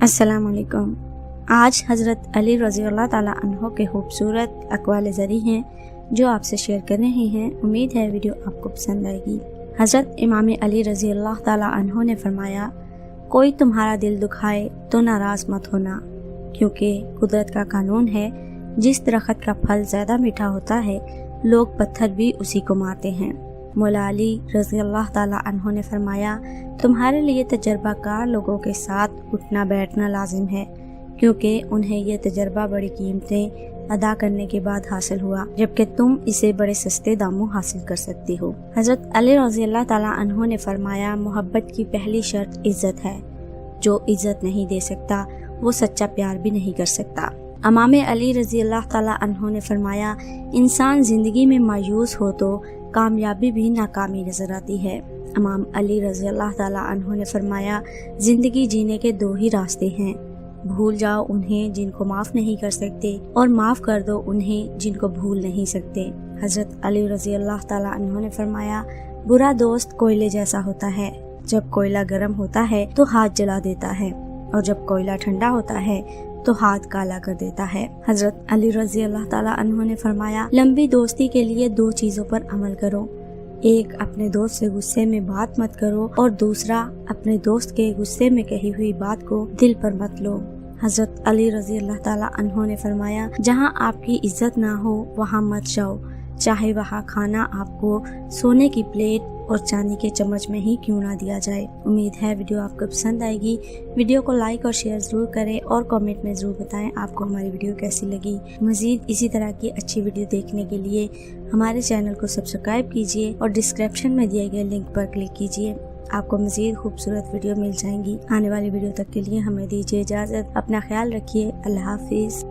अस्सलाम वालेकुम। आज हज़रत अली रज़ी अल्लाह ताला अन्हो के खूबसूरत अक़वाल ज़री हैं जो आपसे शेयर कर रहे हैं। उम्मीद है वीडियो आपको पसंद आएगी। हज़रत इमाम अली रज़ी अल्लाह ताला अन्हो ने फरमाया, कोई तुम्हारा दिल दुखाए तो नाराज़ मत होना, क्योंकि कुदरत का कानून है, जिस दरख्त का फल ज़्यादा मीठा होता है लोग पत्थर भी उसी को मारते हैं। मौला अली रज़ी अल्लाह ताला अन्हो ने फरमाया, तुम्हारे लिए तजर्बाकार लोगों के साथ उठना बैठना लाजिम है, क्योंकि उन्हें यह तजर्बा बड़ी कीमतें अदा करने के बाद हासिल हुआ, जबकि तुम इसे बड़े सस्ते दामों हासिल कर सकती हो। हज़रत अली रज़ी अल्लाह ताला अन्हो ने फरमाया, मोहब्बत की पहली शर्त इज्जत है। जो इज्जत नहीं दे सकता वो सच्चा प्यार भी नहीं कर सकता। इमाम अली रज़ी अल्लाह ताला अन्हो ने फरमाया, इंसान जिंदगी में मायूस हो तो कामयाबी भी नाकामी नजर आती है। इमाम अली रज़ी अल्लाह ताला अन्हो ने फरमाया, जिंदगी जीने के दो ही रास्ते हैं, भूल जाओ उन्हें जिनको माफ़ नहीं कर सकते और माफ़ कर दो उन्हें जिनको भूल नहीं सकते। हज़रत अली रज़ी अल्लाह ताला अन्हो ने फरमाया, बुरा दोस्त कोयले जैसा होता है, जब कोयला गर्म होता है तो हाथ जला देता है और जब कोयला ठंडा होता है तो हाथ काला कर देता है। हज़रत अली रज़ी अल्लाह ताला अन्हो ने फरमाया, लंबी दोस्ती के लिए दो चीज़ों पर अमल करो, एक अपने दोस्त से गुस्से में बात मत करो और दूसरा अपने दोस्त के गुस्से में कही हुई बात को दिल पर मत लो। हज़रत अली रज़ी अल्लाह ताला अन्हो ने फरमाया, जहाँ आपकी इज्जत ना हो वहाँ मत जाओ, चाहे वहाँ खाना आपको सोने की प्लेट और चांदी के चम्मच में ही क्यों ना दिया जाए। उम्मीद है वीडियो आपको पसंद आएगी। वीडियो को लाइक और शेयर ज़रूर करें और कमेंट में ज़रूर बताएं आपको हमारी वीडियो कैसी लगी। मज़ीद इसी तरह की अच्छी वीडियो देखने के लिए हमारे चैनल को सब्सक्राइब कीजिए और डिस्क्रिप्शन में दिए गए लिंक पर क्लिक कीजिए। आपको मज़ीद खूबसूरत वीडियो मिल जाएंगी। आने वाली वीडियो तक के लिए हमें दीजिए इजाज़त। अपना ख्याल रखिए। अल्लाह हाफिज़।